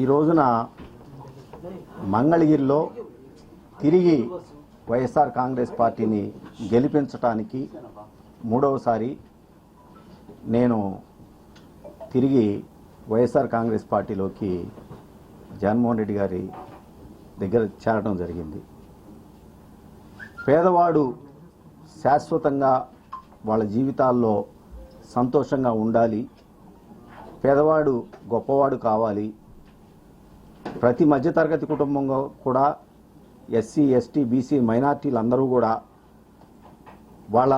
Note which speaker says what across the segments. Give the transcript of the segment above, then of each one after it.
Speaker 1: ఈ రోజున మంగళగిరిలో తిరిగి వైఎస్ఆర్ కాంగ్రెస్ పార్టీని గెలిపించడానికి మూడవసారి నేను తిరిగి వైఎస్ఆర్ కాంగ్రెస్ పార్టీలోకి జగన్మోహన్ రెడ్డి గారి దగ్గర చేరడం జరిగింది. పేదవాడు శాశ్వతంగా వాళ్ళ జీవితాల్లో సంతోషంగా ఉండాలి, పేదవాడు గొప్పవాడు కావాలి, ప్రతి మధ్యతరగతి కుటుంబంలో కూడా ఎస్సీ ఎస్టీ బీసీ మైనార్టీలు అందరూ కూడా వాళ్ళ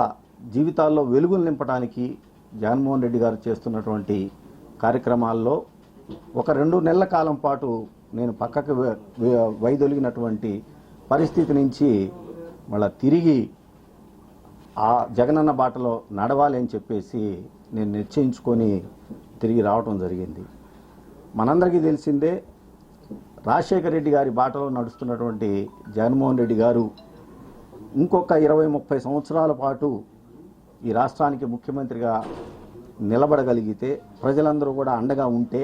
Speaker 1: జీవితాల్లో వెలుగులు నింపడానికి జగన్మోహన్ రెడ్డి గారు చేస్తున్నటువంటి కార్యక్రమాల్లో ఒక 2 నెలల కాలం పాటు నేను పక్కకు వైదొలిగినటువంటి పరిస్థితి నుంచి మళ్ళా తిరిగి ఆ జగనన్న బాటలో నడవాలి అని చెప్పేసి నేను నిశ్చయించుకొని తిరిగి రావటం జరిగింది. మనందరికీ తెలిసిందే, రాజశేఖర రెడ్డి గారి బాటలో నడుస్తున్నటువంటి జగన్మోహన్ రెడ్డి గారు ఇంకొక 20-30 సంవత్సరాల పాటు ఈ రాష్ట్రానికి ముఖ్యమంత్రిగా నిలబడగలిగితే, ప్రజలందరూ కూడా అండగా ఉంటే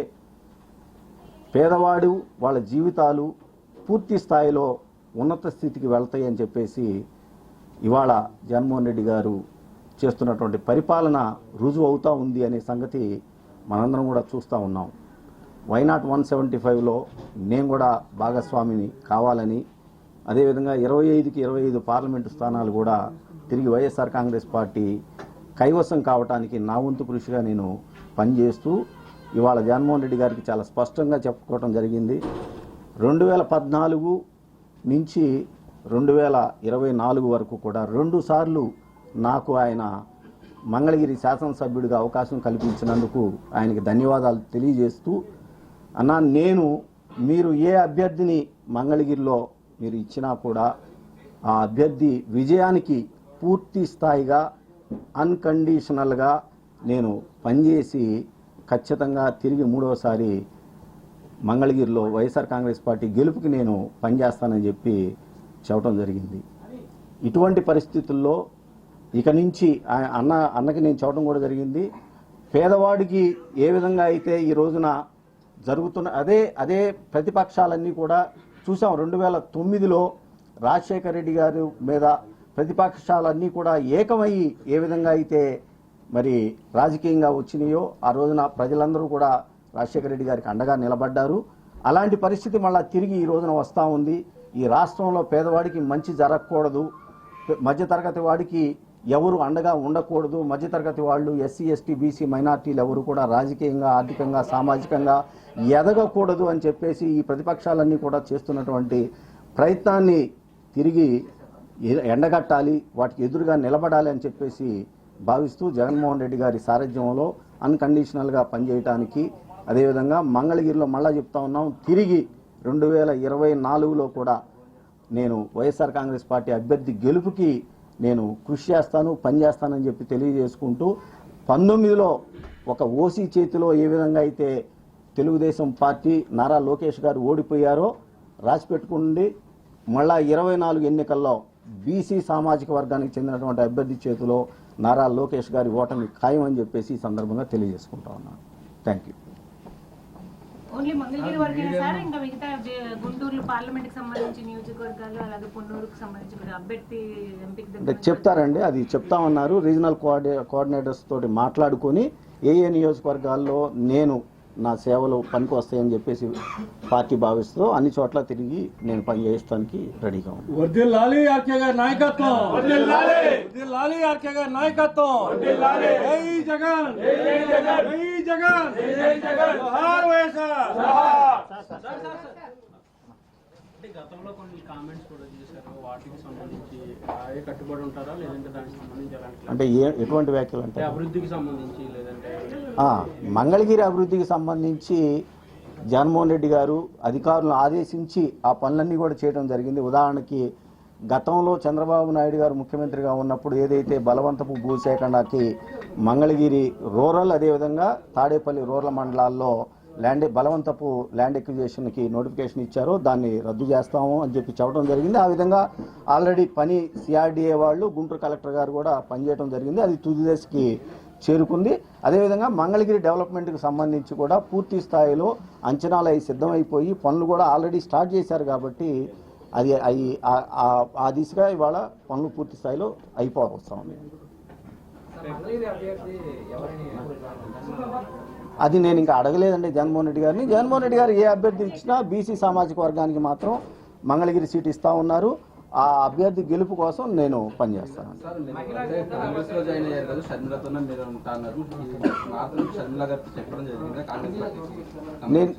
Speaker 1: పేదవాడు వాళ్ళ జీవితాలు పూర్తి స్థాయిలో ఉన్నత స్థితికి వెళ్తాయి అని చెప్పేసి ఇవాళ జగన్మోహన్ రెడ్డి గారు చేస్తున్నటువంటి పరిపాలన రుజువు అవుతూ ఉంది అనే సంగతి మనందరం కూడా చూస్తూ ఉన్నాం. వైనాట్ 175లో నేను కూడా భాగస్వామిని కావాలని, అదేవిధంగా 25కి 25 పార్లమెంటు స్థానాలు కూడా తిరిగి వైఎస్ఆర్ కాంగ్రెస్ పార్టీ కైవసం కావటానికి నా వంతు కృషిగా నేను పనిచేస్తూ ఇవాళ జగన్మోహన్ రెడ్డి గారికి చాలా స్పష్టంగా చెప్పుకోవడం జరిగింది. 2014 నుంచి 2024 వరకు కూడా 2 సార్లు నాకు ఆయన మంగళగిరి శాసనసభ్యుడిగా అవకాశం కల్పించినందుకు ఆయనకి ధన్యవాదాలు తెలియజేస్తూ, అన్నా మీరు ఏ అభ్యర్థిని మంగళగిరిలో మీరు ఇచ్చినా కూడా ఆ అభ్యర్థి విజయానికి పూర్తి స్థాయిగా అన్కండిషనల్గా నేను పనిచేసి ఖచ్చితంగా తిరిగి మూడవసారి మంగళగిరిలో వైఎస్ఆర్ కాంగ్రెస్ పార్టీ గెలుపుకి నేను పనిచేస్తానని చెప్పి చెప్పడం జరిగింది. ఇటువంటి పరిస్థితుల్లో ఇక నుంచి అన్నకి నేను చెప్పడం కూడా జరిగింది, పేదవాడికి ఏ విధంగా అయితే ఈ రోజున జరుగుతున్న అదే ప్రతిపక్షాలన్నీ కూడా చూసాం. 2009లో రాజశేఖర రెడ్డి గారి మీద ప్రతిపక్షాలన్నీ కూడా ఏకమయ్యి ఏ విధంగా అయితే మరి రాజకీయంగా వచ్చినాయో ఆ రోజున ప్రజలందరూ కూడా రాజశేఖర రెడ్డి గారికి అండగా నిలబడ్డారు. అలాంటి పరిస్థితి మళ్ళా తిరిగి ఈ రోజున వస్తూ ఉంది. ఈ రాష్ట్రంలో పేదవాడికి మంచి జరగకూడదు, మధ్యతరగతి వాడికి ఎవరు అండగా ఉండకూడదు, మధ్యతరగతి వాళ్ళు ఎస్సీ ఎస్టీ బీసీ మైనార్టీలు ఎవరు కూడా రాజకీయంగా ఆర్థికంగా సామాజికంగా ఎదగకూడదు అని చెప్పేసి ఈ ప్రతిపక్షాలన్నీ కూడా చేస్తున్నటువంటి ప్రయత్నాన్ని తిరిగి ఎండగట్టాలి, వాటికి ఎదురుగా నిలబడాలి అని చెప్పేసి భావిస్తూ జగన్మోహన్ రెడ్డి గారి సారథ్యంలో అన్కండిషనల్గా పనిచేయడానికి, అదేవిధంగా మంగళగిరిలో మళ్ళా చెప్తా ఉన్నాం, తిరిగి 2024లో కూడా నేను వైఎస్ఆర్ కాంగ్రెస్ పార్టీ అభ్యర్థి గెలుపుకి నేను కృషి చేస్తాను, పనిచేస్తానని చెప్పి తెలియజేసుకుంటూ, 19లో ఒక ఓసీ చేతిలో ఏ విధంగా అయితే తెలుగుదేశం పార్టీ నారా లోకేష్ గారు ఓడిపోయారో రాసిపెట్టుకుండి, మళ్ళా 24 ఎన్నికల్లో బీసీ సామాజిక వర్గానికి చెందినటువంటి అభ్యర్థి చేతిలో నారా లోకేష్ గారి ఓటమి ఖాయం అని చెప్పేసి ఈ సందర్భంగా తెలియజేసుకుంటా ఉన్నాను. Thank you.
Speaker 2: ఓన్లీ మంగళగిరి వరకేనా సార్, ఇంకా మిగతా గుంటూరు పార్లమెంట్కి సంబంధించి నియోజకవర్గాలు అలాగే పొన్నూరుకు సంబంధించి అభ్యర్థి ఎంపిక
Speaker 1: చెప్తారండి, అది చెప్తామన్నారు. రీజనల్ కోఆర్డినేటర్స్ తోటి మాట్లాడుకొని ఏ నియోజకవర్గాల్లో నేను నా సేవలు పనికి వస్తాయని చెప్పేసి పార్టీ భావిస్తూ అన్ని చోట్ల తిరిగి నేను పనిచేయడానికి రెడీగా ఉన్నాను.
Speaker 3: వర్ధిల్లాలి ఆర్కే గారి నాయకత్వం, వర్ధిల్లాలి ఆర్కే గారి నాయకత్వం, జై జగన్, జై జగన్, జై జగన్, జై జగన్, జోహార్ వైఎస్ఆర్.
Speaker 4: గతంలో కొన్ని కామెంట్స్ కూడా చేశారు, వాటికి సంబంధించి కట్టుబడి ఉంటారా లేదంటే దానికి సంబంధించి
Speaker 1: అంటే ఎటువంటి వ్యాఖ్యలు అంటే
Speaker 4: అభివృద్ధికి సంబంధించి లేదంటే
Speaker 1: మంగళగిరి అభివృద్ధికి సంబంధించి జగన్మోహన్ రెడ్డి గారు అధికారులను ఆదేశించి ఆ పనులన్నీ కూడా చేయడం జరిగింది. ఉదాహరణకి గతంలో చంద్రబాబు నాయుడు గారు ముఖ్యమంత్రిగా ఉన్నప్పుడు ఏదైతే బలవంతపు భూసేకరణకి మంగళగిరి రూరల్ అదేవిధంగా తాడేపల్లి రూరల్ మండలాల్లో బలవంతపు ల్యాండ్ ఎక్విజిషన్కి నోటిఫికేషన్ ఇచ్చారో దాన్ని రద్దు చేస్తాము అని చెప్పి చెప్పడం జరిగింది. ఆ విధంగా ఆల్రెడీ పని సిఆర్డీఏ వాళ్ళు గుంటూరు కలెక్టర్ గారు కూడా పనిచేయడం జరిగింది. అది తుది దశకి చేరుకుంది. అదేవిధంగా మంగళగిరి డెవలప్మెంట్కి సంబంధించి కూడా పూర్తి స్థాయిలో అంచనాలు అవి సిద్ధమైపోయి పనులు కూడా ఆల్రెడీ స్టార్ట్ చేశారు కాబట్టి అది ఆ దిశగా ఇవాళ పనులు పూర్తి స్థాయిలో అయిపోవస్తా ఉంది. అది నేను ఇంకా అడగలేదండి జగన్మోహన్ రెడ్డి గారిని. జగన్మోహన్ రెడ్డి గారు ఏ అభ్యర్థి ఇచ్చినా బీసీ సామాజిక వర్గానికి మాత్రం మంగళగిరి సీట్ ఇస్తా ఉన్నారు. ఆ అభ్యర్థి గెలుపు కోసం నేను పనిచేస్తాను.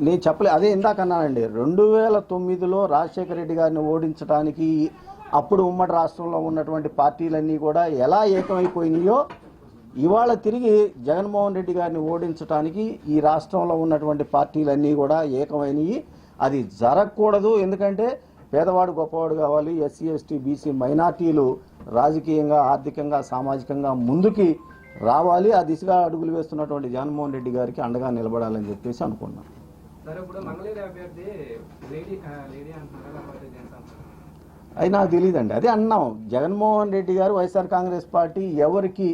Speaker 1: నేను చెప్పలే, అదే ఇందాక అన్నానండి. 2009లో రాజశేఖర రెడ్డి గారిని ఓడించడానికి అప్పుడు ఉమ్మడి రాష్ట్రంలో ఉన్నటువంటి పార్టీలన్నీ కూడా ఎలా ఏకమైపోయినాయో ఇవాళ తిరిగి జగన్మోహన్ రెడ్డి గారిని ఓడించడానికి ఈ రాష్ట్రంలో ఉన్నటువంటి పార్టీలన్నీ కూడా ఏకమైనవి. అది జరగకూడదు. ఎందుకంటే పేదవాడు గొప్పవాడు కావాలి, ఎస్సీ ఎస్టీ బీసీ మైనార్టీలు రాజకీయంగా ఆర్థికంగా సామాజికంగా ముందుకి రావాలి. ఆ దిశగా అడుగులు వేస్తున్నటువంటి జగన్మోహన్ రెడ్డి గారికి అండగా నిలబడాలని చెప్పేసి అనుకున్నాను. అది నాకు తెలియదండి. అదే అన్నాం, జగన్మోహన్ రెడ్డి గారు వైఎస్ఆర్ కాంగ్రెస్ పార్టీ ఎవరికి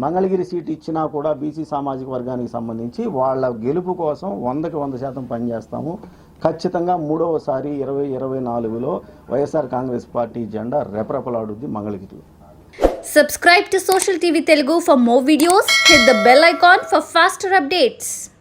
Speaker 1: మంగళగిరి సీట్ ఇచ్చినా కూడా బీసీ సామాజిక వర్గానికి సంబంధించి వాళ్ళ గెలుపు కోసం 100కి 100% పనిచేస్తాము. ఖచ్చితంగా మూడవసారి 2024లో వైఎస్ఆర్ కాంగ్రెస్ పార్టీ జెండా రెపరెపలాడుద్ది మంగళగిరిలో.
Speaker 5: Subscribe to Social TV Telugu for more videos. Hit the bell icon for faster updates.